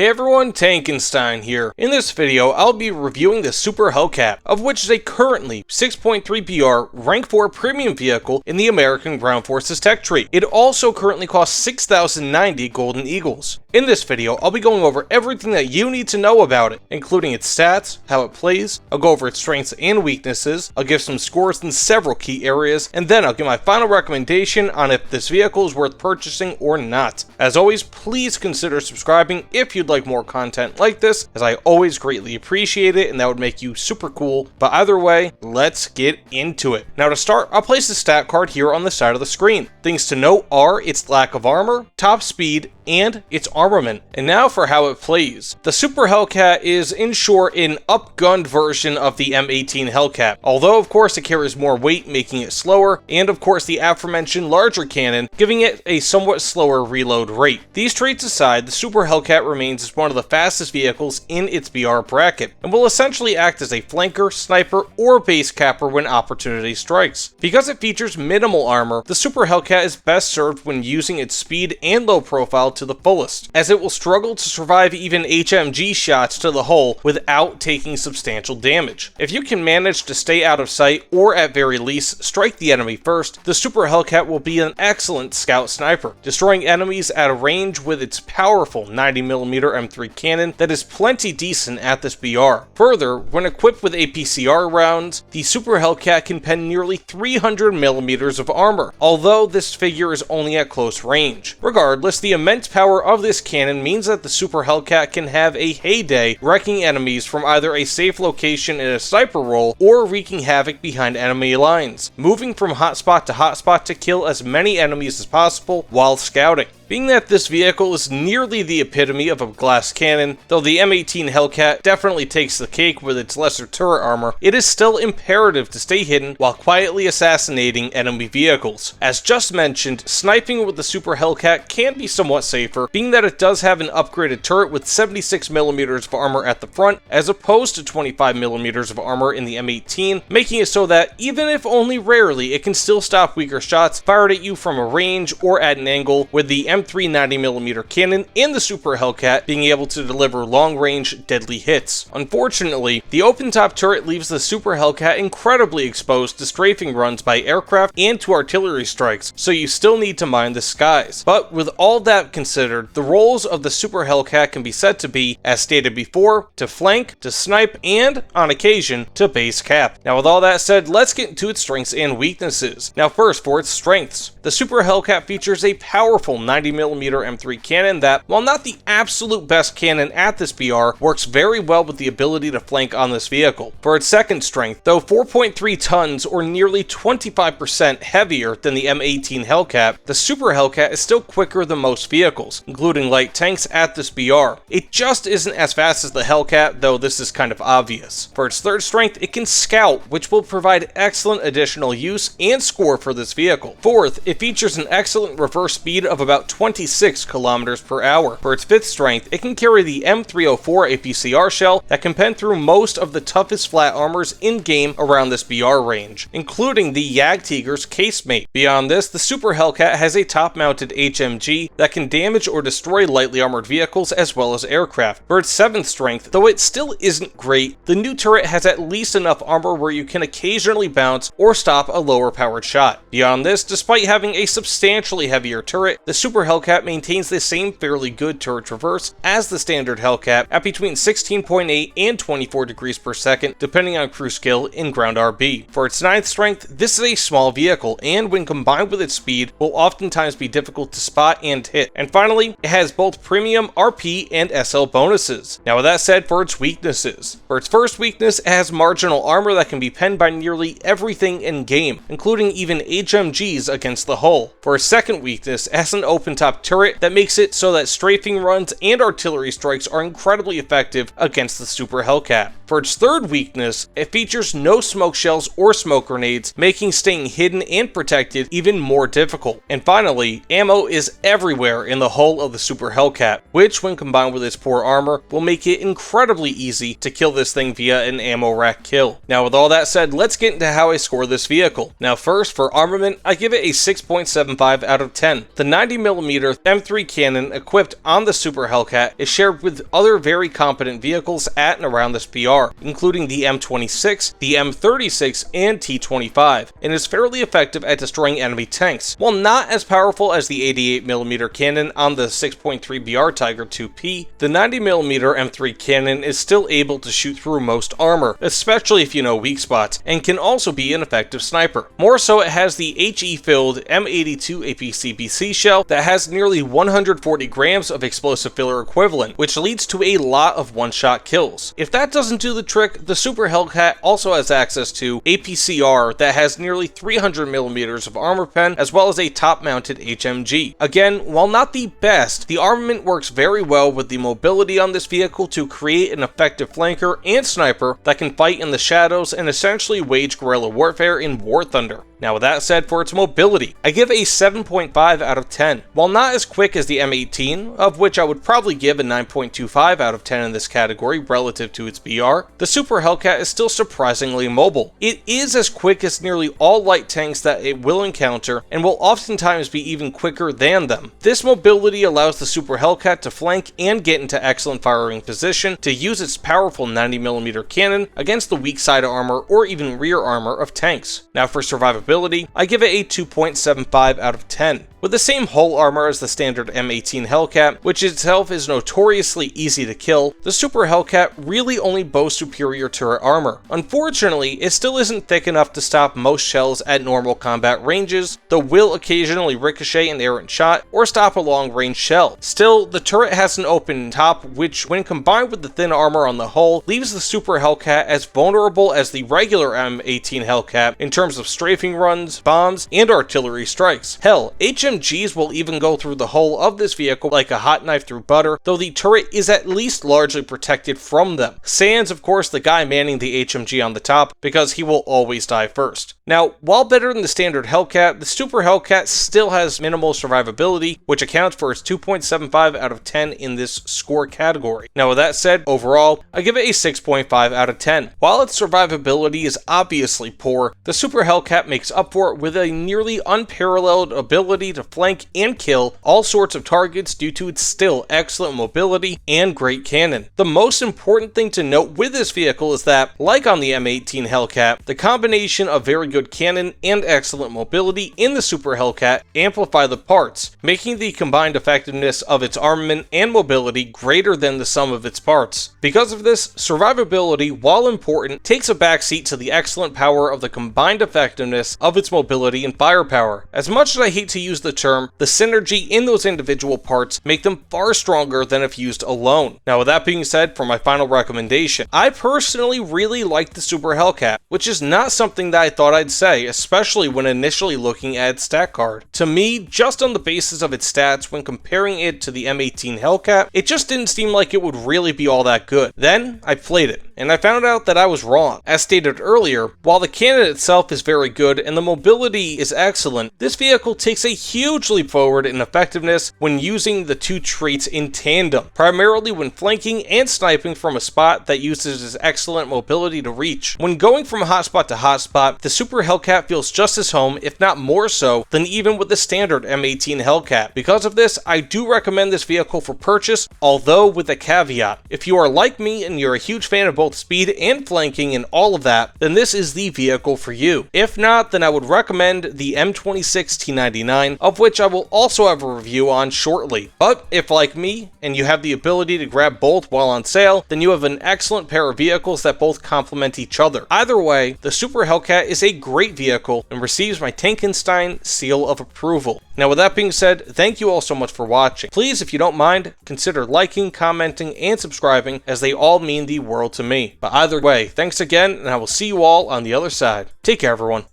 Hey everyone, Tankenstein here. In this video, I'll be reviewing the Super Hellcat, of which is a currently 6.3 BR Rank 4 premium vehicle in the American Ground Forces tech tree. It also currently costs 6,090 Golden Eagles. In this video, I'll be going over everything that you need to know about it, including its stats, how it plays, I'll go over its strengths and weaknesses, I'll give some scores in several key areas, and then I'll give my final recommendation on if this vehicle is worth purchasing or not. As always, please consider subscribing if you'd like more content like this, as I always greatly appreciate it and that would make you super cool. But either way, let's get into it. Now to start, I'll place the stat card here on the side of the screen. Things to note are its lack of armor, top speed, and its armament. And now for how it plays. The Super Hellcat is in short an upgunned version of the M18 Hellcat, although of course it carries more weight making it slower, and of course the aforementioned larger cannon giving it a somewhat slower reload rate. These traits aside, the Super Hellcat remains as one of the fastest vehicles in its BR bracket, and will essentially act as a flanker, sniper, or base capper when opportunity strikes. Because it features minimal armor, the Super Hellcat is best served when using its speed and low profile to the fullest, as it will struggle to survive even HMG shots to the hull without taking substantial damage. If you can manage to stay out of sight, or at very least strike the enemy first, the Super Hellcat will be an excellent scout sniper, destroying enemies at a range with its powerful 90mm M3 cannon that is plenty decent at this BR. Further, when equipped with APCR rounds, the Super Hellcat can pen nearly 300mm of armor, although this figure is only at close range. Regardless, the immense power of this cannon means that the Super Hellcat can have a heyday wrecking enemies from either a safe location in a sniper role or wreaking havoc behind enemy lines, moving from hotspot to kill as many enemies as possible while scouting. Being that this vehicle is nearly the epitome of a glass cannon, though the M18 Hellcat definitely takes the cake with its lesser turret armor, it is still imperative to stay hidden while quietly assassinating enemy vehicles. As just mentioned, sniping with the Super Hellcat can be somewhat safer, being that it does have an upgraded turret with 76mm of armor at the front, as opposed to 25mm of armor in the M18, making it so that, even if only rarely, it can still stop weaker shots fired at you from a range or at an angle, with the M3 90mm cannon and the Super Hellcat being able to deliver long-range, deadly hits. Unfortunately, the open-top turret leaves the Super Hellcat incredibly exposed to strafing runs by aircraft and to artillery strikes, so you still need to mind the skies. But with all that considered, the roles of the Super Hellcat can be said to be, as stated before, to flank, to snipe, and, on occasion, to base cap. Now with all that said, let's get into its strengths and weaknesses. Now first, for its strengths. The Super Hellcat features a powerful 90mm M3 cannon that, while not the absolute best cannon at this BR, works very well with the ability to flank on this vehicle. For its second strength, though 4.3 tons or nearly 25% heavier than the M18 Hellcat, the Super Hellcat is still quicker than most vehicles, including light tanks at this BR. It just isn't as fast as the Hellcat, though this is kind of obvious. For its third strength, it can scout, which will provide excellent additional use and score for this vehicle. Fourth, it features an excellent reverse speed of about 26 kilometers per hour. For its fifth strength, it can carry the M304 APCR shell that can pen through most of the toughest flat armors in-game around this BR range, including the Jagdtiger's casemate. Beyond this, the Super Hellcat has a top-mounted HMG that can damage or destroy lightly armored vehicles as well as aircraft. For its seventh strength, though it still isn't great, the new turret has at least enough armor where you can occasionally bounce or stop a lower powered shot. Beyond this, despite having a substantially heavier turret, the Super Hellcat maintains the same fairly good turret traverse as the standard Hellcat at between 16.8 and 24 degrees per second, depending on crew skill in ground RB. For its ninth strength, this is a small vehicle, and when combined with its speed, will oftentimes be difficult to spot and hit. And finally, it has both premium RP and SL bonuses. Now with that said, for its weaknesses. For its first weakness, it has marginal armor that can be penned by nearly everything in game, including even HMGs against the hull. For its second weakness, it has an open-top turret that makes it so that strafing runs and artillery strikes are incredibly effective against the Super Hellcat. For its third weakness, it features no smoke shells or smoke grenades, making staying hidden and protected even more difficult. And finally, ammo is everywhere in the hull of the Super Hellcat, which when combined with its poor armor, will make it incredibly easy to kill this thing via an ammo rack kill. Now with all that said, let's get into how I score this vehicle. Now first, for armament, I give it a 6.75 out of 10. The 90mm 90mm M3 cannon equipped on the Super Hellcat is shared with other very competent vehicles at and around this PR, including the M26, the M36, and T25, and is fairly effective at destroying enemy tanks. While not as powerful as the 88mm cannon on the 6.3 BR Tiger 2P, the 90mm M3 cannon is still able to shoot through most armor, especially if you know weak spots, and can also be an effective sniper. More so, it has the HE-filled M82 APC-BC shell that has nearly 140 grams of explosive filler equivalent, which leads to a lot of one-shot kills. If that doesn't do the trick, the Super Hellcat also has access to APCR that has nearly 300mm of armor pen, as well as a top-mounted HMG. Again, while not the best, the armament works very well with the mobility on this vehicle to create an effective flanker and sniper that can fight in the shadows and essentially wage guerrilla warfare in War Thunder. Now with that said, for its mobility, I give a 7.5 out of 10. While not as quick as the M18, of which I would probably give a 9.25 out of 10 in this category relative to its BR, the Super Hellcat is still surprisingly mobile. It is as quick as nearly all light tanks that it will encounter, and will oftentimes be even quicker than them. This mobility allows the Super Hellcat to flank and get into excellent firing position to use its powerful 90mm cannon against the weak side armor or even rear armor of tanks. Now for survivability, I give it a 2.75 out of 10. With the same hull armor as the standard M18 Hellcat, which itself is notoriously easy to kill, the Super Hellcat really only boasts superior turret armor. Unfortunately, it still isn't thick enough to stop most shells at normal combat ranges, though will occasionally ricochet an errant shot or stop a long-range shell. Still, the turret has an open top, which when combined with the thin armor on the hull, leaves the Super Hellcat as vulnerable as the regular M18 Hellcat in terms of strafing runs, bombs, and artillery strikes. Hell, HMGs will even go through the hull of this vehicle like a hot knife through butter, though the turret is at least largely protected from them. Sans, of course, the guy manning the HMG on the top, because he will always die first. Now, while better than the standard Hellcat, the Super Hellcat still has minimal survivability, which accounts for its 2.75 out of 10 in this score category. Now with that said, overall, I give it a 6.5 out of 10. While its survivability is obviously poor, the Super Hellcat makes up for it with a nearly unparalleled ability to flank and kill all sorts of targets due to its still excellent mobility and great cannon. The most important thing to note with this vehicle is that, like on the M18 Hellcat, the combination of very good cannon and excellent mobility in the Super Hellcat amplify the parts, making the combined effectiveness of its armament and mobility greater than the sum of its parts. Because of this, survivability, while important, takes a backseat to the excellent power of the combined effectiveness of its mobility and firepower. As much as I hate to use the term, the synergy in those individual parts make them far stronger than if used alone. Now with that being said, for my final recommendation, I personally really like the Super Hellcat, which is not something that I thought I'd say, especially when initially looking at its stat card. To me, just on the basis of its stats when comparing it to the M18 Hellcat, it just didn't seem like it would really be all that good. Then, I played it, and I found out that I was wrong. As stated earlier, while the cannon itself is very good and the mobility is excellent, this vehicle takes a huge leap forward in effectiveness when using the two traits in tandem, primarily when flanking and sniping from a spot that uses its excellent mobility to reach. When going from hotspot to hotspot, the Super Hellcat feels just as home, if not more so, than even with the standard M18 Hellcat. Because of this, I do recommend this vehicle for purchase, although with a caveat. If you are like me and you're a huge fan of both speed and flanking and all of that, then this is the vehicle for you. If not, then I would recommend the M26 T99, of which I will also have a review on shortly. But if like me, and you have the ability to grab both while on sale, then you have an excellent pair of vehicles that both complement each other. Either way, the Super Hellcat is a great vehicle and receives my Tankenstein seal of approval. Now with that being said, thank you all so much for watching. Please, if you don't mind, consider liking, commenting, and subscribing, as they all mean the world to me. But either way, thanks again, and I will see you all on the other side. Take care, everyone.